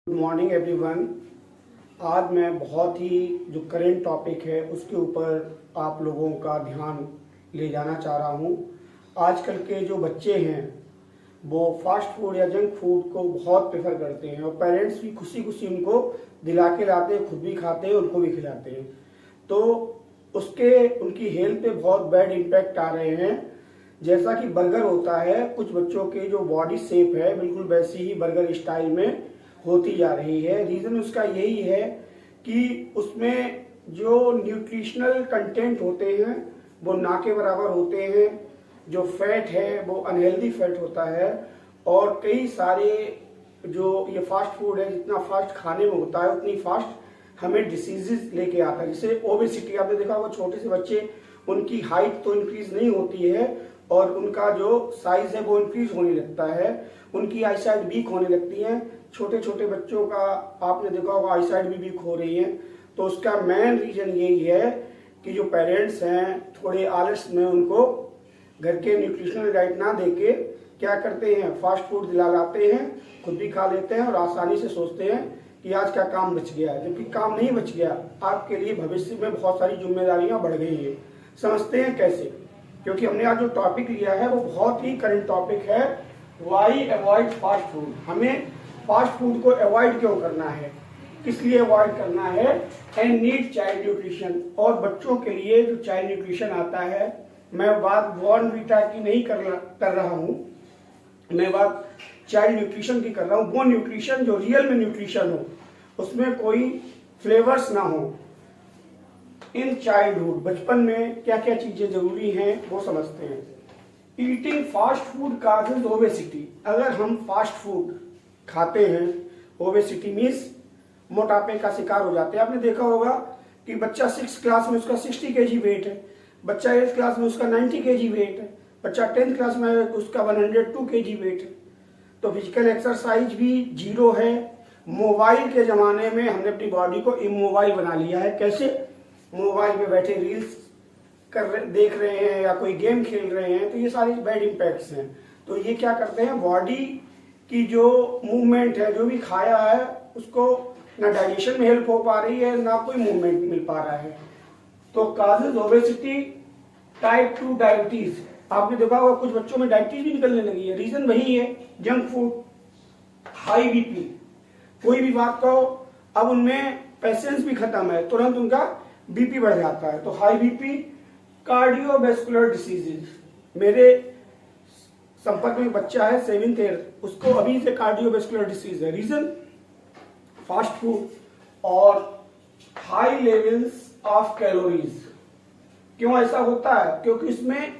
Good morning everyone. आज मैं बहुत ही जो करेंट टॉपिक है उसके ऊपर आप लोगों का ध्यान ले जाना चाह रहा हूँ। आजकल के जो बच्चे हैं वो फास्ट फूड या जंक फूड को बहुत प्रेफर करते हैं और पेरेंट्स भी खुशी खुशी उनको दिला के लाते हैं, खुद भी खाते हैं, उनको भी खिलाते हैं। तो उसके उनकी हेल्थ पे बहुत बैड इम्पैक्ट आ रहे हैं। जैसा कि बर्गर होता है, कुछ बच्चों के जो बॉडी शेप है बिल्कुल वैसी ही बर्गर स्टाइल में होती जा रही है। रीज़न उसका यही है कि उसमें जो न्यूट्रिशनल कंटेंट होते हैं वो ना के बराबर होते हैं। जो फैट है वो अनहेल्दी फैट होता है और कई सारे जो ये फास्ट फूड है, जितना फास्ट खाने में होता है उतनी फास्ट हमें डिसीजेस लेके आता है। जैसे ओबेसिटी, आपने देखा होगा छोटे से बच्चे, उनकी हाइट तो इंक्रीज नहीं होती है और उनका जो साइज है वो इंक्रीज होने लगता है, उनकी आईसाइट वीक होने लगती है। छोटे छोटे बच्चों का आपने देखा होगा आईसाइट भी वीक हो रही है। तो उसका मेन रीजन यही है कि जो पेरेंट्स हैं थोड़े आलस में उनको घर के न्यूट्रिशनल डाइट ना देके क्या करते हैं, फास्ट फूड दिला लाते हैं, खुद भी खा लेते हैं और आसानी से सोचते हैं कि आज का काम बच गया, जबकि काम नहीं बच गया। आपके लिए भविष्य में बहुत सारी जिम्मेदारियां बढ़ गई है। समझते हैं कैसे? क्योंकि हमने आज जो टॉपिक लिया है वो बहुत ही करंट टॉपिक है, वाई अवॉइड फास्ट फूड। हमें फास्ट फूड को अवॉइड क्यों करना है, किस लिए अवॉइड करना है, एंड नीड चाइल्ड न्यूट्रिशन। और बच्चों के लिए जो चाइल्ड न्यूट्रिशन आता है, मैं बात बॉर्नवीटा की नहीं कर रहा हूँ, मैं बात चाइल्ड न्यूट्रिशन की कर रहा हूँ। वो न्यूट्रिशन जो रियल में न्यूट्रिशन हो, उसमें कोई फ्लेवर्स ना हो। इन चाइल्डहुड, बचपन में क्या क्या चीजें जरूरी हैं वो समझते हैं। Eating fast food causes obesity. अगर हम फास्ट फूड खाते हैं, ओबेसिटी मीन्स मोटापे का शिकार हो जाते हैं। आपने देखा होगा कि बच्चा 6th क्लास में उसका 60 kg वेट है, बच्चा 8th क्लास में उसका 90 kg वेट है, बच्चा 10th क्लास में उसका 102 kg वेट है। तो फिजिकल एक्सरसाइज भी जीरो है। मोबाइल के जमाने में हमने अपनी बॉडी को इमोबाइल बना लिया है। कैसे? मोबाइल पे बैठे रील्स देख रहे हैं या कोई गेम खेल रहे हैं, तो ये सारी बैड इम्पैक्ट्स हैं। तो ये क्या करते हैं, बॉडी की जो मूवमेंट है, जो भी खाया है उसको ना डाइजेशन में हेल्प हो पा रही है, ना कोई मूवमेंट मिल पा रहा है। तो काजेज ओबेसिटी, टाइप 2 डायबिटीज। आपने देखा होगा कुछ बच्चों में डायबिटीज भी निकलने लगी है। रीजन वही है, जंक फूड, हाई बीपी। कोई भी बात कहो, अब उनमें पेशेंस भी खत्म है, तुरंत उनका बीपी बढ़ जाता है। तो हाई बीपी, कार्डियोवैस्कुलर डिसीजेज। मेरे संपर्क में बच्चा है 7th ईयर, उसको अभी से कार्डियोवैस्कुलर डिसीज है। रीजन फास्ट फूड और हाई लेवल्स ऑफ कैलोरीज। क्यों ऐसा होता है? क्योंकि इसमें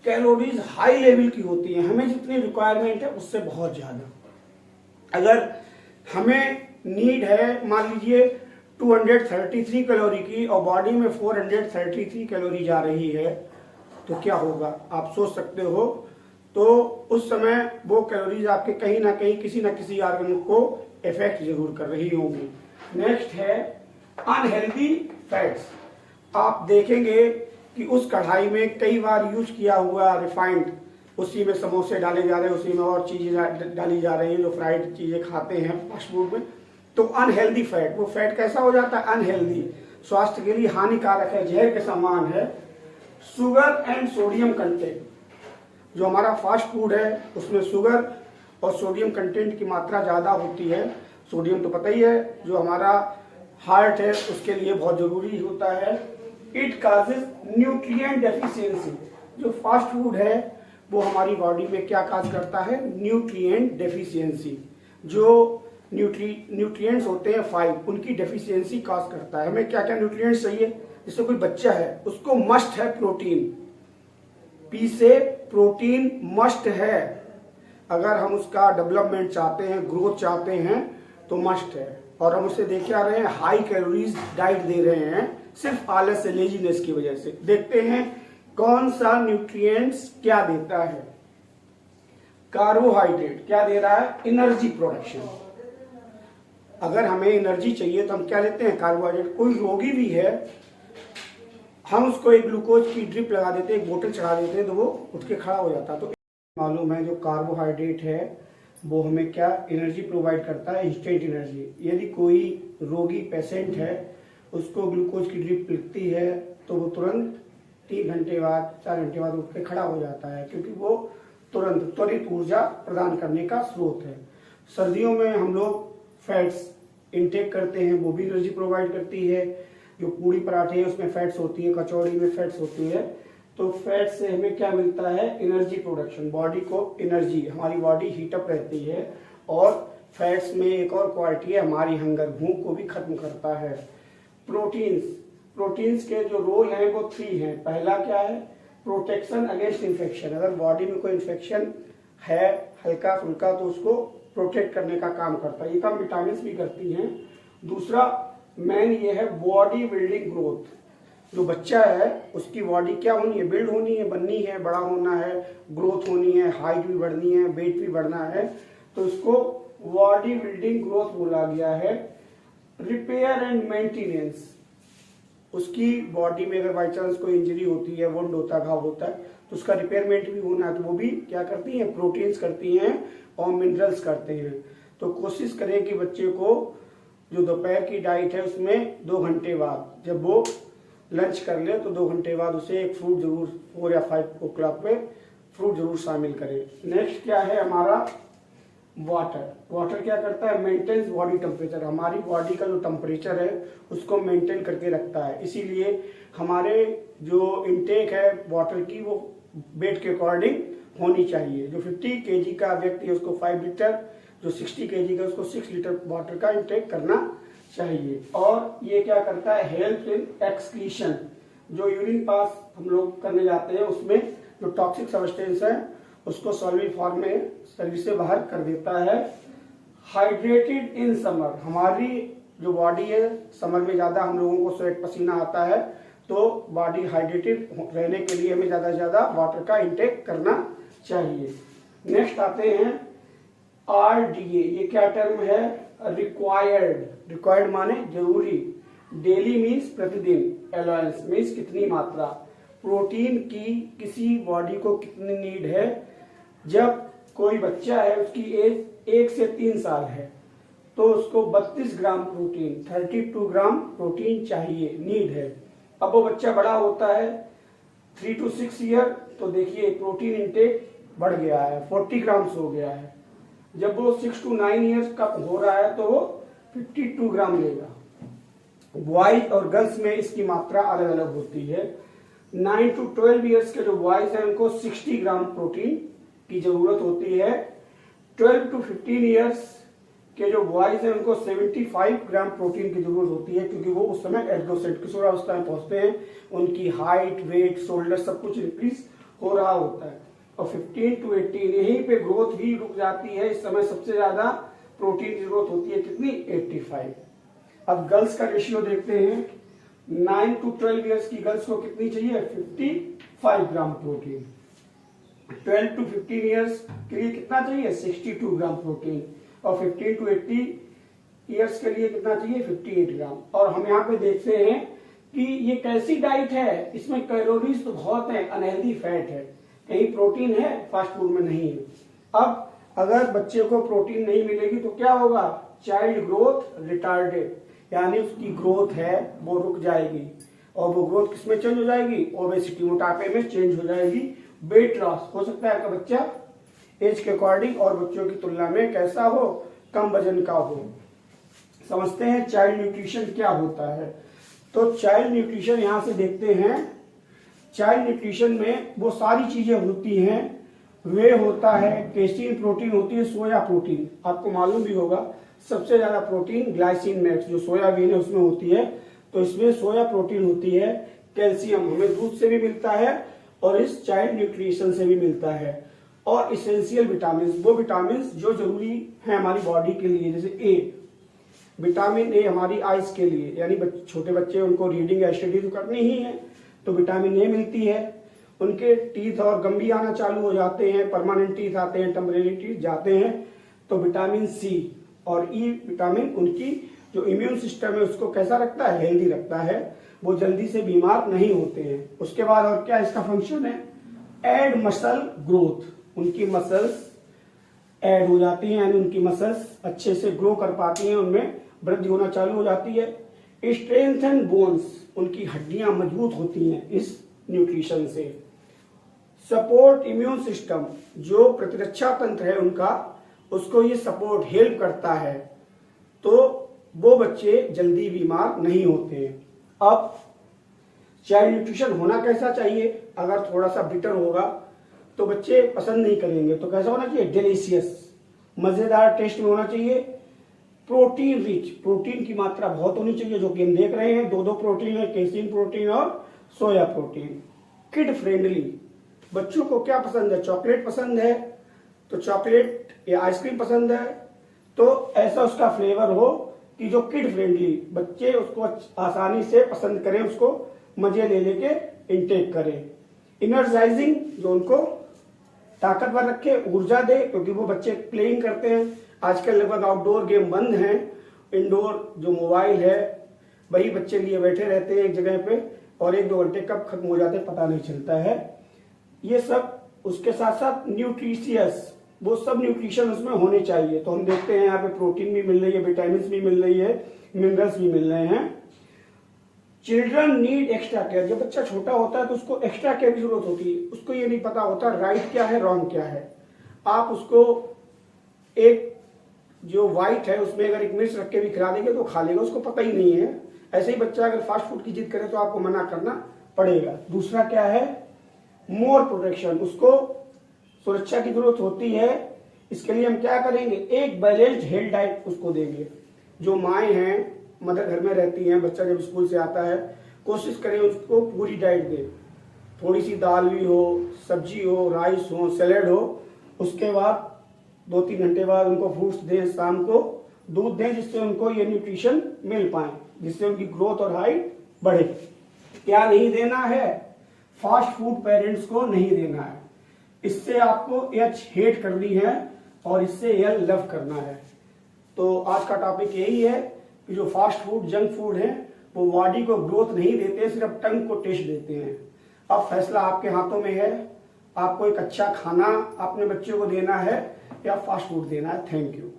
कैलोरीज हाई लेवल की होती है, हमें जितनी रिक्वायरमेंट है उससे बहुत ज्यादा। अगर हमें नीड है मान लीजिए 233 कैलोरी की और बॉडी में 433 कैलोरी जा रही है, तो क्या होगा आप सोच सकते हो। तो उस समय वो कैलोरीज आपके कहीं ना कहीं किसी ना किसी ऑर्गन को इफेक्ट जरूर कर रही होंगी। नेक्स्ट है अनहेल्दी फैट्स। आप देखेंगे कि उस कढ़ाई में कई बार यूज किया हुआ रिफाइंड, उसी में समोसे डाले जा रहे हैं, उसी में और चीजें डाली जा रही हैं जो फ्राइड चीजें खाते हैं फास्ट फूड में। तो अनहेल्दी फैट, वो फैट कैसा हो जाता है, अनहेल्दी, स्वास्थ्य के लिए हानिकारक है, जहर के समान है। शुगर एंड सोडियम कंटेंट, जो हमारा फास्ट फूड है उसमें शुगर और सोडियम कंटेंट की मात्रा ज्यादा होती है। सोडियम तो पता ही है, जो हमारा हार्ट है उसके लिए बहुत जरूरी होता है। It causes nutrient deficiency. जो फास्ट फूड है वो हमारी बॉडी में क्या काज करता है, न्यूट्रिएंट डेफिशिएंसी। जो न्यूट्रिएंट्स होते हैं 5, उनकी डेफिशिएंसी काज करता है। हमें क्या क्या न्यूट्रिएंट्स चाहिए? जैसे कोई बच्चा है उसको मस्ट है प्रोटीन, पी से प्रोटीन मस्ट है। अगर हम उसका डेवलपमेंट चाहते हैं, ग्रोथ चाहते हैं तो मस्ट है। और हम उसे देख आ रहे हैं हाई कैलोरीज डाइट दे रहे हैं, सिर्फ आलस से, लेजीनेस की वजह से। देखते हैं कौन सा न्यूट्रिएंट्स क्या देता है। कार्बोहाइड्रेट क्या दे रहा है, एनर्जी प्रोडक्शन। अगर हमें एनर्जी चाहिए तो हम क्या लेते हैं, कार्बोहाइड्रेट। कोई रोगी भी है, हम उसको एक ग्लूकोज की ड्रिप लगा देते हैं, एक बोतल चढ़ा देते हैं, तो वो उठ के खड़ा हो जाता है। तो मालूम है जो कार्बोहाइड्रेट है वो हमें क्या एनर्जी प्रोवाइड करता है, इंस्टेंट एनर्जी। यदि कोई रोगी पेशेंट है, उसको ग्लूकोज की ड्रिप लगती है तो वो तुरंत 3 घंटे बाद 4 घंटे बाद उठ के खड़ा हो जाता है, क्योंकि वो तुरंत त्वरित ऊर्जा प्रदान करने का स्रोत है। सर्दियों में हम लोग फैट्स इनटेक करते हैं, वो भी एनर्जी प्रोवाइड करती है। जो पूड़ी पराठे हैं उसमें फैट्स होती है, कचौड़ी में फैट्स होती है, तो फैट से हमें क्या मिलता है, एनर्जी प्रोडक्शन, बॉडी को एनर्जी, हमारी बॉडी हीटअप रहती है। और फैट्स में एक और क्वालिटी है, हमारी हंगर, भूख को भी खत्म करता है। प्रोटीन्स के जो रोल हैं वो 3 हैं। पहला क्या है, प्रोटेक्शन अगेंस्ट इन्फेक्शन। अगर बॉडी में कोई इन्फेक्शन है हल्का फुल्का तो उसको प्रोटेक्ट करने का काम करता है, ये काम विटामिन भी करती हैं। दूसरा मेन ये है बॉडी बिल्डिंग ग्रोथ। जो बच्चा है उसकी बॉडी क्या होनी है, बिल्ड होनी है, बननी है, बड़ा होना है, ग्रोथ होनी है, हाइट भी बढ़नी है, वेट भी बढ़ना है, तो इसको बॉडी बिल्डिंग ग्रोथ बोला गया है। रिपेयर एंड मेंटेनेंस, उसकी बॉडी में अगर बाई चांस कोई इंजरी होती है, वुंड होता है, घाव होता है, तो उसका रिपेयरमेंट भी होना है, तो वो भी क्या करती हैं, प्रोटीन्स करती हैं और मिनरल्स करते हैं। तो कोशिश करें कि बच्चे को जो दोपहर की डाइट है उसमें 2 घंटे बाद जब वो लंच कर ले तो 2 घंटे बाद उसे एक फ्रूट जरूर 4 या 5 o'clock पे फ्रूट जरूर शामिल करें। नेक्स्ट क्या है हमारा, वाटर क्या करता है, मेंटेन्स बॉडी टेम्परेचर, हमारी बॉडी का जो टेम्परेचर है उसको मेंटेन करके रखता है। इसीलिए हमारे जो इनटेक है वाटर की वो वेट के अकॉर्डिंग होनी चाहिए। जो 50 kg का व्यक्ति है उसको 5 लीटर, जो 60 kg का उसको 6 लीटर वाटर का इंटेक करना चाहिए। और ये क्या करता है, हेल्प इन एक्सक्रीशन, जो यूरिन पास हम लोग करने जाते हैं उसमें जो टॉक्सिक सब्सटेंस है उसको सॉलिड फॉर्म में शरीर से बाहर कर देता है। हाइड्रेटेड इन समर, हमारी जो बॉडी है समर में ज्यादा हम लोगों को स्वेट पसीना आता है, तो बॉडी हाइड्रेटेड रहने के लिए हमें ज्यादा से ज्यादा वाटर का इंटेक करना चाहिए। नेक्स्ट आते हैं RDA, ये क्या टर्म है, रिक्वायर्ड माने जरूरी, डेली मीन्स प्रतिदिन, अलाउंस मीन्स कितनी मात्रा, प्रोटीन की किसी बॉडी को कितनी नीड है। जब कोई बच्चा है उसकी एज 1 से 3 साल है तो उसको 32 ग्राम प्रोटीन, 32 ग्राम प्रोटीन चाहिए, नीड है। अब वो बच्चा बड़ा होता है 3 to 6 ईयर, तो देखिए प्रोटीन इंटेक बढ़ गया है, 40 ग्राम्स हो गया है। जब वो 6 to 9 ईयर्स का हो रहा है तो वो 52 ग्राम लेगा। बॉयज और गर्ल्स में इसकी मात्रा अलग अलग होती है। 9 to 12 ईयर्स के जो बॉयज हैं उनको 60 ग्राम प्रोटीन की जरूरत होती है। 12 to 15 ईयर्स के जो बॉयज हैं उनको 75 ग्राम प्रोटीन की जरूरत होती है, क्योंकि वो उस समय एडोलेसेंट किशोरावस्था में पहुंचते हैं, उनकी हाइट, वेट, शोल्डर सब कुछ इंक्रीज हो रहा होता है। और 15 to 18 यहीं पे ग्रोथ भी रुक जाती है, इस समय सबसे ज्यादा प्रोटीन की जरूरत होती है, कितनी, 85। अब गर्ल्स का रेशियो देखते हैं, 9 to 12 ईयर्स की गर्ल्स को कितनी चाहिए, 55 ग्राम प्रोटीन। 12 to 15 ईयर्स के लिए कितना चाहिए, 62 ग्राम प्रोटीन। और 15 to 80 ईयर्स के लिए कितना चाहिए, 58 ग्राम। और हम यहाँ पे देखते हैं कि ये कैसी डाइट है, इसमें कैलोरीज तो बहुत है, अनहेल्दी फैट है, कहीं प्रोटीन है, फास्ट फूड में नहीं है। अब अगर बच्चे को प्रोटीन नहीं मिलेगी तो क्या होगा, चाइल्ड ग्रोथ रिटार्डेड, यानी उसकी ग्रोथ है वो रुक जाएगी। और वो ग्रोथ किसमें चेंज हो जाएगी, ओबेसिटी, मोटापे में चेंज हो जाएगी। वेट लॉस हो सकता है आपका बच्चा एज के अकॉर्डिंग और बच्चों की तुलना में कैसा हो, कम वजन का हो। समझते हैं चाइल्ड न्यूट्रिशन क्या होता है। तो चाइल्ड न्यूट्रिशन यहां से देखते हैं, चाइल्ड न्यूट्रिशन में वो सारी चीजें होती हैं। वे होता है, केसीन प्रोटीन होती है, सोया प्रोटीन, आपको मालूम भी होगा सबसे ज्यादा प्रोटीन ग्लाइसिन मैक्स जो सोयाबीन है उसमें होती है, तो इसमें सोया प्रोटीन होती है। कैल्शियम हमें दूध से भी मिलता है और इस चाइल्ड न्यूट्रिशन से भी मिलता है। और इसेंशियल विटामिन, वो विटामिन जो जरूरी है हमारी बॉडी के लिए, जैसे ए विटामिन ए हमारी आइज के लिए, यानी छोटे बच्चे उनको रीडिंग या स्टडी तो करनी ही है, तो विटामिन ए मिलती है। उनके टीथ और गम भी आना चालू हो जाते हैं, परमानेंट टीथ आते हैं, टेम्परेरी टीथ जाते हैं, तो विटामिन सी और ई विटामिन उनकी जो इम्यून सिस्टम है उसको कैसा रखता है, हेल्दी रखता है, वो जल्दी से बीमार नहीं होते हैं। उसके बाद और क्या इसका फंक्शन है, एड मसल ग्रोथ, उनकी मसल्स ऐड हो जाती हैं, यानी उनकी मसल्स अच्छे से ग्रो कर पाती हैं, उनमें वृद्धि होना चालू हो जाती है। स्ट्रेंथन बोन्स, उनकी हड्डियां मजबूत होती हैं इस न्यूट्रिशन से। सपोर्ट इम्यून सिस्टम, जो प्रतिरक्षा तंत्र है उनका, उसको ये सपोर्ट हेल्प करता है, तो वो बच्चे जल्दी बीमार नहीं होते हैं। अब चाइल्ड न्यूट्रिशन होना कैसा चाहिए? अगर थोड़ा सा बिटर होगा तो बच्चे पसंद नहीं करेंगे, तो कैसा होना चाहिए? डिलीशियस, मजेदार टेस्ट में होना चाहिए। प्रोटीन रिच, प्रोटीन की मात्रा बहुत होनी चाहिए, जो कि हम देख रहे हैं, 2 प्रोटीन है, केसिन प्रोटीन और सोया प्रोटीन। किड फ्रेंडली, बच्चों को क्या पसंद है? चॉकलेट पसंद है तो चॉकलेट या आइसक्रीम पसंद है, तो ऐसा उसका फ्लेवर हो कि जो किड फ्रेंडली, बच्चे उसको आसानी से पसंद करें, उसको मजे ले लेके इनटेक करें। इनर्जाइजिंग, जो उनको ताकतवर रखे, ऊर्जा दे, क्योंकि वो बच्चे प्लेइंग करते हैं। आजकल लगभग आउटडोर गेम बंद हैं, इंडोर जो मोबाइल है वही बच्चे लिए बैठे रहते हैं एक जगह पे, और 1-2 घंटे कब खत्म हो जाते पता नहीं चलता है। ये सब, उसके साथ साथ न्यूट्रिशियस, वो सब न्यूट्रिशन उसमें होने चाहिए। तो हम देखते हैं यहाँ पे प्रोटीन भी मिल रही है, विटामिन भी मिल रही है, मिनरल्स भी मिल रहे हैं। चिल्ड्रन नीड एक्स्ट्रा केयर, जब बच्चा छोटा होता है तो उसको एक्स्ट्रा केयर की जरूरत होती है, उसको ये नहीं पता होता राइट क्या है रॉन्ग क्या है। आप उसको एक जो व्हाइट है उसमें अगर एक मिर्च रख के भी खिला देंगे तो खा लेगा, उसको पता ही नहीं है। ऐसे ही बच्चा अगर फास्ट फूड की जिद करे तो आपको मना करना पड़ेगा। दूसरा क्या है? मोर प्रोटेक्शन, उसको सुरक्षा की जरूरत होती है। इसके लिए हम क्या करेंगे? एक बैलेंस्ड हेल्थ डाइट उसको देंगे। जो माएँ हैं, मदर घर में रहती हैं, बच्चा जब स्कूल से आता है, कोशिश करें उसको पूरी डाइट दें। थोड़ी सी दाल भी हो, सब्जी हो, राइस हो, सैलेड हो, उसके बाद 2-3 घंटे बाद उनको फ्रूट्स दें, शाम को दूध दें, जिससे उनको ये न्यूट्रिशन मिल पाए, जिससे उनकी ग्रोथ और हाइट बढ़े। क्या नहीं देना है? फास्ट फूड पेरेंट्स को नहीं देना है। इससे आपको एच हेट करनी है और इससे एल लव करना है। तो आज का टॉपिक यही है कि जो फास्ट फूड, जंक फूड है, वो बॉडी को ग्रोथ नहीं देते, सिर्फ टंग को टेस्ट देते हैं। अब फैसला आपके हाथों में है, आपको एक अच्छा खाना अपने बच्चों को देना है या फास्ट फूड देना है। Thank you.